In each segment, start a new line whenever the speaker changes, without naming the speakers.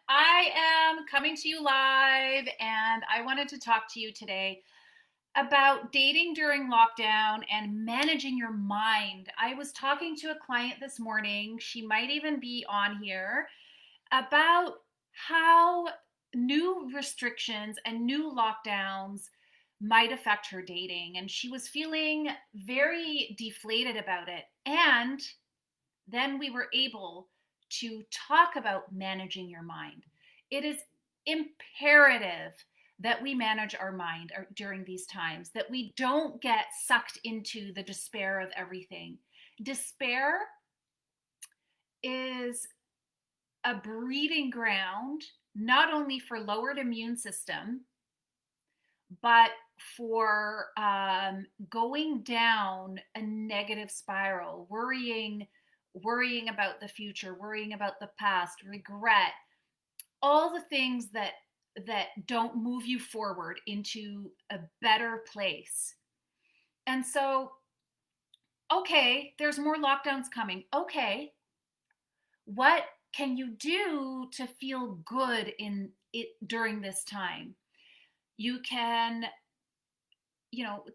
I am coming to you live, and I wanted to talk to you today about dating during lockdown and managing your mind. I was talking to a client this morning, she might even be on here, about how new restrictions and new lockdowns might affect her dating. And she was feeling very deflated about it. And then we were able to talk about managing your mind. It is imperative that we manage our mind during these times, that we don't get sucked into the despair of everything. Despair is a breeding ground not only for lowered immune system, but for going down a negative spiral, worrying about the future, worrying about the past, regret, all the things that don't move you forward into a better place. And so, okay, there's more lockdowns coming. Okay, what can you do to feel good in it during this time? You can,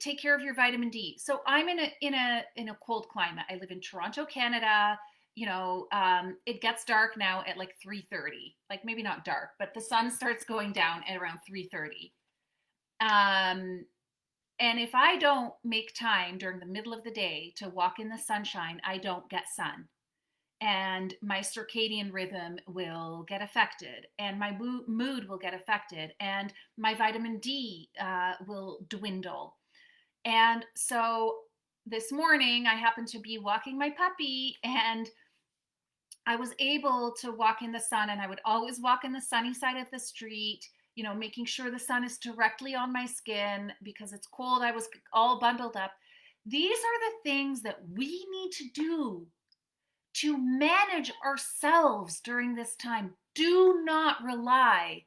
take care of your vitamin D. So I'm in a cold climate. I live in Toronto, Canada. It gets dark now at like 3:30. Like maybe not dark, but the sun starts going down at around 3:30. Um and if I don't make time during the middle of the day to walk in the sunshine, I don't get sun. And my circadian rhythm will get affected, and my mood will get affected, and my vitamin D will dwindle. And so this morning, I happened to be walking my puppy, and I was able to walk in the sun, and I would always walk in the sunny side of the street, making sure the sun is directly on my skin because it's cold. I was all bundled up. These are the things that we need to do to manage ourselves during this time. Do not rely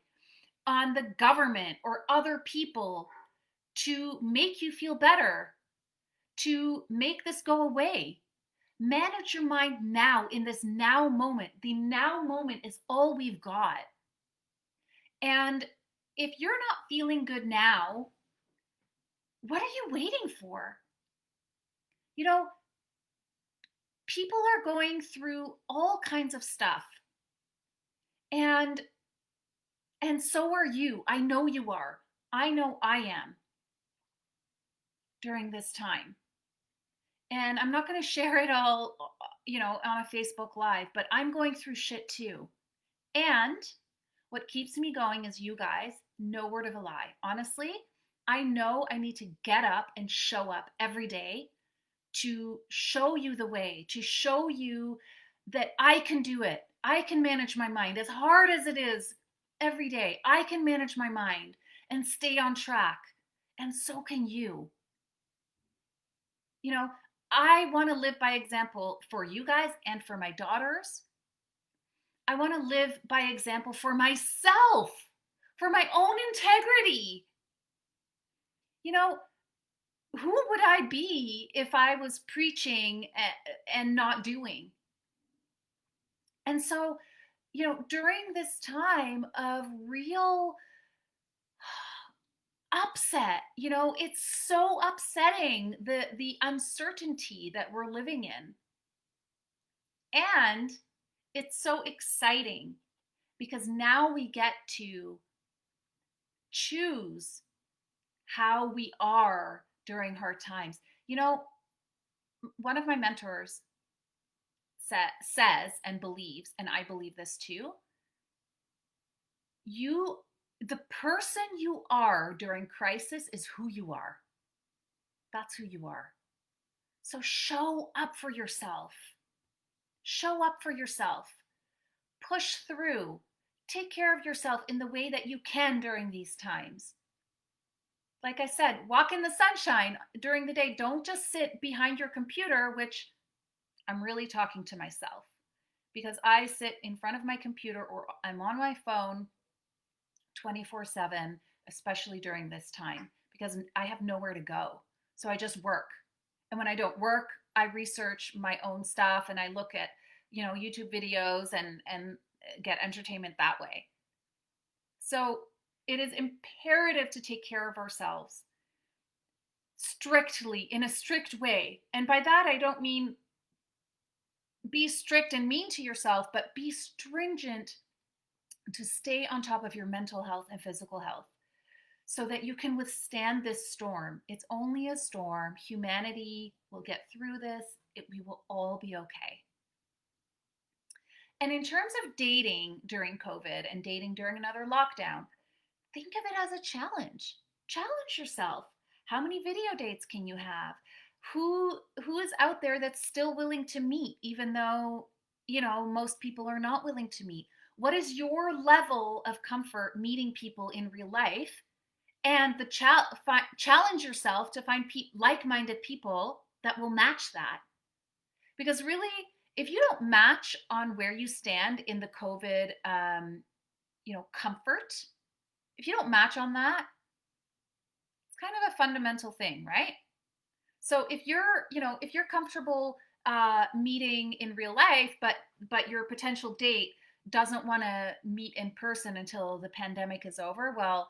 on the government or other people to make you feel better, to make this go away. Manage your mind now in this now moment. The now moment is all we've got. And if you're not feeling good now, what are you waiting for? You know, people are going through all kinds of stuff. And so are you. I know you are. I know I am during this time. And I'm not going to share it all, on a Facebook Live, but I'm going through shit too. And what keeps me going is you guys, no word of a lie. Honestly, I know I need to get up and show up every day to show you the way, to show you that I can do it. I can manage my mind as hard as it is every day. I can manage my mind and stay on track. And so can you. You know, I want to live by example for you guys and for my daughters. I want to live by example for myself, for my own integrity. You know, who would I be if I was preaching and not doing? And so, during this time of real upset, it's so upsetting, the uncertainty that we're living in. And it's so exciting because now we get to choose how we are during hard times. One of my mentors says and believes, and I believe this too, the person you are during crisis is who you are. That's who you are. So show up for yourself. Show up for yourself. Push through. Take care of yourself in the way that you can during these times. Like I said, walk in the sunshine during the day. Don't just sit behind your computer, which I'm really talking to myself, because I sit in front of my computer or I'm on my phone 24/7, especially during this time, because I have nowhere to go. So I just work. And when I don't work, I research my own stuff and I look at, YouTube videos and get entertainment that way. So it is imperative to take care of ourselves strictly, in a strict way. And by that, I don't mean be strict and mean to yourself, but be stringent to stay on top of your mental health and physical health so that you can withstand this storm. It's only a storm. Humanity will get through this. We will all be okay. And in terms of dating during COVID and dating during another lockdown, think of it as a challenge. Challenge yourself. How many video dates can you have? Who is out there that's still willing to meet even though, most people are not willing to meet? What is your level of comfort meeting people in real life? And challenge yourself to find like-minded people that will match that. Because really, if you don't match on where you stand in the COVID, comfort, if you don't match on that, it's kind of a fundamental thing, right? So if you're comfortable meeting in real life, but your potential date doesn't want to meet in person until the pandemic is over, well,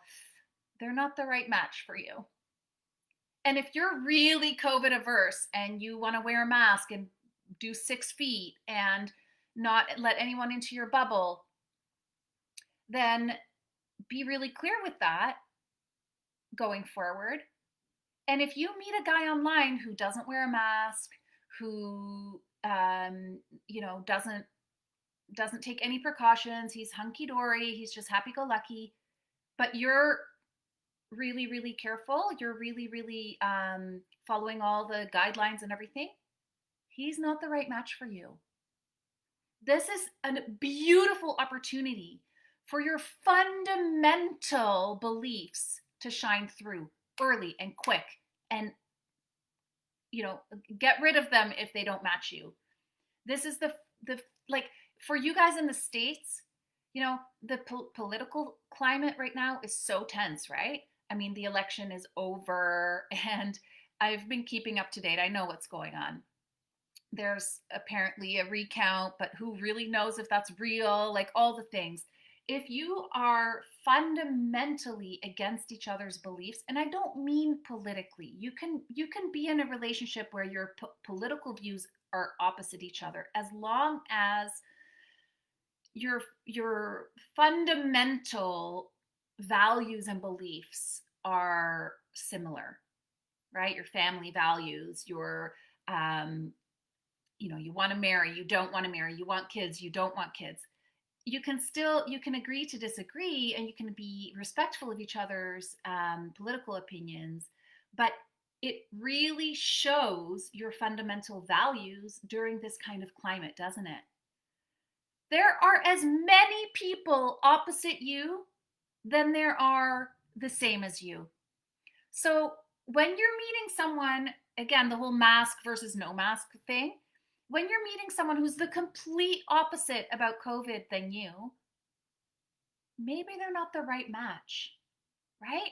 they're not the right match for you. And if you're really COVID averse and you want to wear a mask and do 6 feet and not let anyone into your bubble, then be really clear with that going forward. And if you meet a guy online who doesn't wear a mask, who doesn't take any precautions, he's hunky dory, he's just happy go lucky, but you're really, really careful, you're really, really following all the guidelines and everything, he's not the right match for you. This is a beautiful opportunity for your fundamental beliefs to shine through early and quick, and get rid of them if they don't match you. This is the like, for you guys in the States, the political climate right now is so tense, right? I mean, the election is over and I've been keeping up to date. I know what's going on. There's apparently a recount, but who really knows if that's real? Like, all the things. If you are fundamentally against each other's beliefs, and I don't mean politically, you can be in a relationship where your political views are opposite each other, as long as your fundamental values and beliefs are similar, right? Your family values, your you want to marry, you don't want to marry, you want kids, you don't want kids. You can agree to disagree, and you can be respectful of each other's political opinions, but it really shows your fundamental values during this kind of climate, doesn't it? There are as many people opposite you than there are the same as you. So when you're meeting someone, again, the whole mask versus no mask thing, when you're meeting someone who's the complete opposite about COVID than you, maybe they're not the right match, right?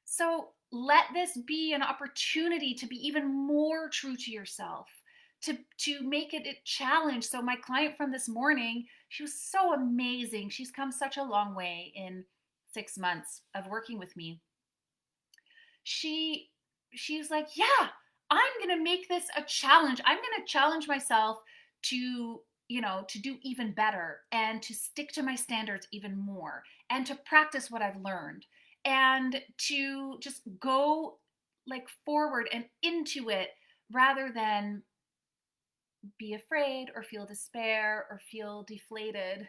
So let this be an opportunity to be even more true to yourself, to make it a challenge. So my client from this morning, she was so amazing. She's come such a long way in 6 months of working with me. She's like, yeah, I'm going to make this a challenge. I'm going to challenge myself to, to do even better and to stick to my standards even more and to practice what I've learned and to just go like forward and into it rather than be afraid or feel despair or feel deflated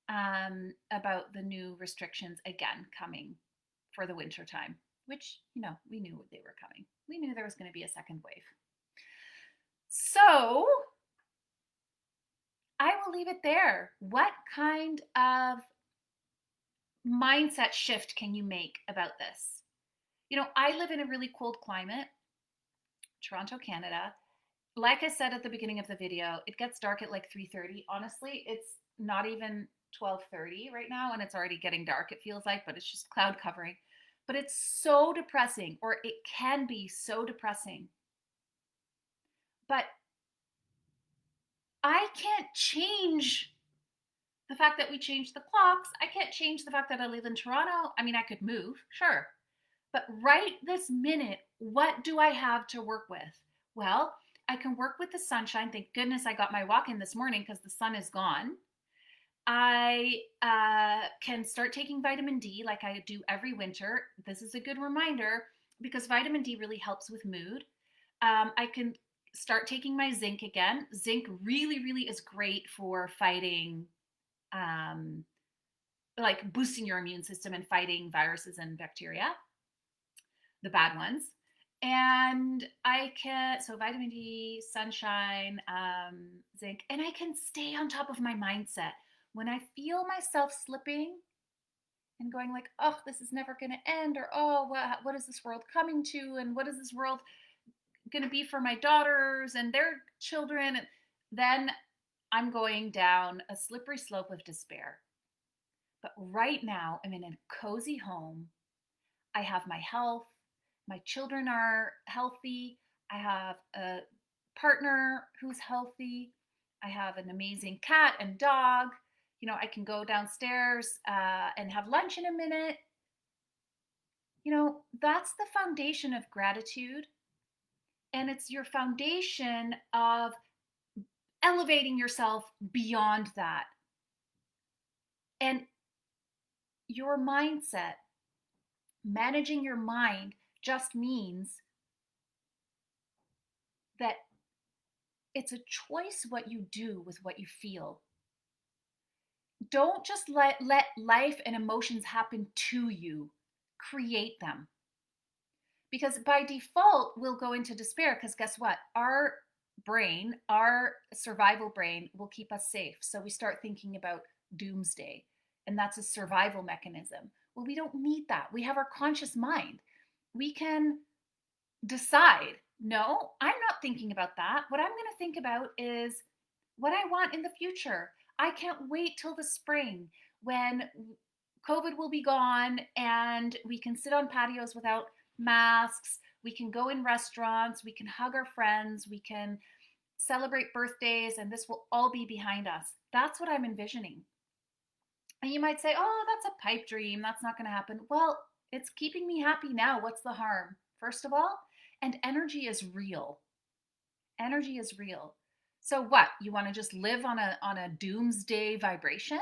about the new restrictions again coming for the winter time, which, we knew they were coming. We knew there was going to be a second wave. So I will leave it there. What kind of mindset shift can you make about this? I live in a really cold climate, Toronto, Canada. Like I said at the beginning of the video, it gets dark at like 3:30. Honestly, it's not even 12:30 right now, and it's already getting dark, it feels like, but it's just cloud covering. But it's so depressing, or it can be so depressing. But I can't change The fact that we changed the clocks, I can't change the fact that I live in Toronto. I mean, I could move, sure. But right this minute, what do I have to work with? Well, I can work with the sunshine. Thank goodness I got my walk in this morning because the sun is gone. I can start taking vitamin D like I do every winter. This is a good reminder because vitamin D really helps with mood. I can start taking my zinc again. Zinc really, really is great for fighting, um, like boosting your immune system and fighting viruses and bacteria, the bad ones. And I can, so vitamin D, sunshine, zinc, and I can stay on top of my mindset. When I feel myself slipping and going like, oh, this is never going to end, or oh, what is this world coming to, and what is this world going to be for my daughters and their children, and then I'm going down a slippery slope of despair. But right now, I'm in a cozy home. I have my health. My children are healthy. I have a partner who's healthy. I have an amazing cat and dog. You know, I can go downstairs and have lunch in a minute. You know, that's the foundation of gratitude. And it's your foundation of elevating yourself beyond that. And your mindset, managing your mind just means that it's a choice what you do with what you feel. Don't just let life and emotions happen to you. Create them. Because by default, we'll go into despair because guess what? Our brain, our survival brain will keep us safe. So we start thinking about doomsday, and that's a survival mechanism. Well, we don't need that. We have our conscious mind. We can decide, no, I'm not thinking about that. What I'm going to think about is what I want in the future. I can't wait till the spring when COVID will be gone and we can sit on patios without masks. We can go in restaurants. We can hug our friends. We can celebrate birthdays, and this will all be behind us. That's what I'm envisioning. And you might say, oh, that's a pipe dream. That's not going to happen. Well, it's keeping me happy now. What's the harm? First of all, and energy is real. Energy is real. So what? You want to just live on a doomsday vibration?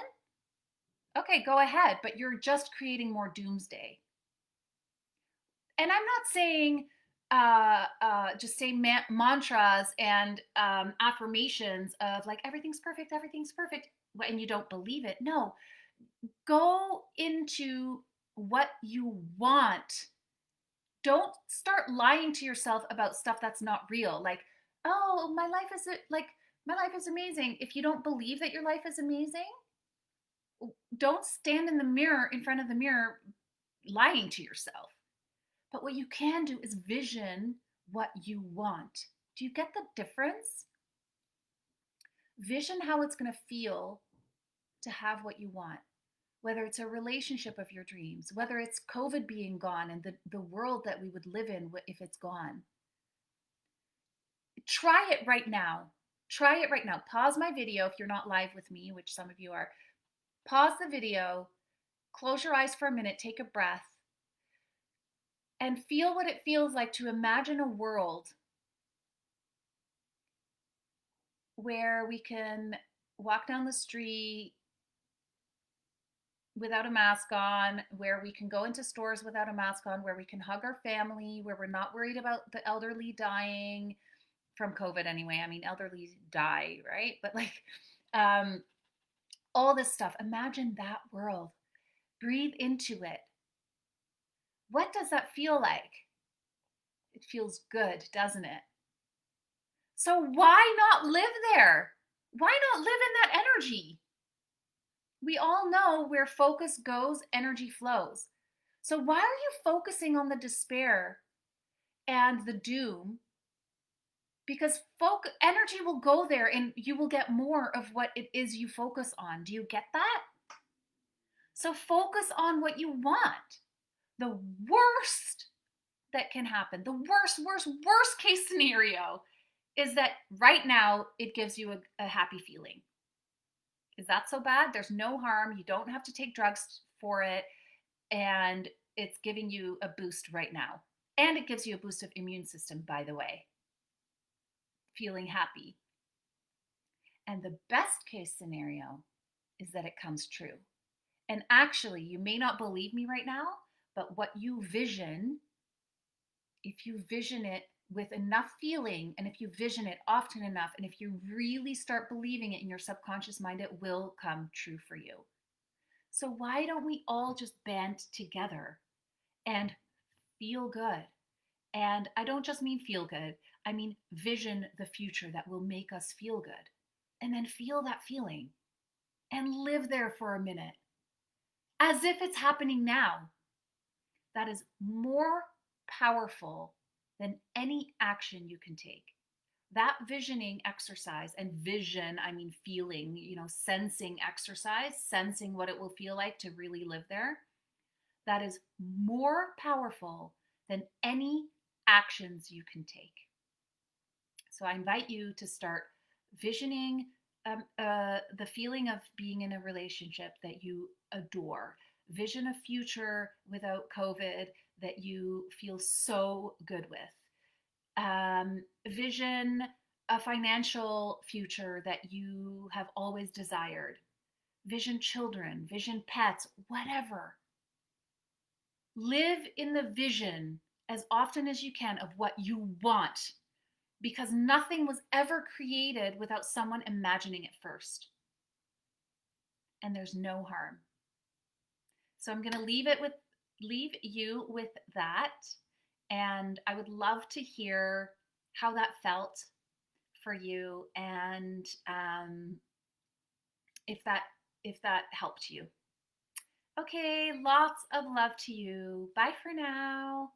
Okay, go ahead, but you're just creating more doomsday. And I'm not saying just say mantras and affirmations of like everything's perfect, and you don't believe it. No, go into what you want. Don't start lying to yourself about stuff that's not real. Like, oh, my life is amazing. If you don't believe that your life is amazing, don't stand in the mirror in front of the mirror lying to yourself. But what you can do is vision what you want. Do you get the difference? Vision how it's going to feel to have what you want. Whether it's a relationship of your dreams, whether it's COVID being gone and the world that we would live in if it's gone. Try it right now. Try it right now. Pause my video if you're not live with me, which some of you are. Pause the video, close your eyes for a minute, take a breath, and feel what it feels like to imagine a world where we can walk down the street without a mask on, where we can go into stores without a mask on, where we can hug our family, where we're not worried about the elderly dying from COVID anyway. I mean, elderly die, right? But like all this stuff. Imagine that world. Breathe into it. What does that feel like? It feels good, doesn't it? So why not live there? Why not live in that energy? We all know where focus goes, energy flows. So why are you focusing on the despair and the doom? Because energy will go there and you will get more of what it is you focus on. Do you get that? So focus on what you want. The worst that can happen, the worst case scenario is that right now it gives you a happy feeling. Is that so bad? There's no harm. You don't have to take drugs for it. And it's giving you a boost right now. And it gives you a boost of immune system, by the way, feeling happy. And the best case scenario is that it comes true. And actually, you may not believe me right now, but what you vision, if you vision it with enough feeling, and if you vision it often enough, and if you really start believing it in your subconscious mind, it will come true for you. So, why don't we all just band together and feel good? And I don't just mean feel good, I mean vision the future that will make us feel good. And then feel that feeling and live there for a minute as if it's happening now. That is more powerful than any action you can take. That visioning exercise, and vision, I mean feeling, sensing exercise, sensing what it will feel like to really live there, that is more powerful than any actions you can take. So I invite you to start visioning the feeling of being in a relationship that you adore. Vision a future without COVID that you feel so good with. Vision a financial future that you have always desired. Vision children, vision pets, whatever. Live in the vision as often as you can of what you want, because nothing was ever created without someone imagining it first. And there's no harm. So I'm going to leave you with that, and I would love to hear how that felt for you, and if that helped you. Okay, lots of love to you. Bye for now.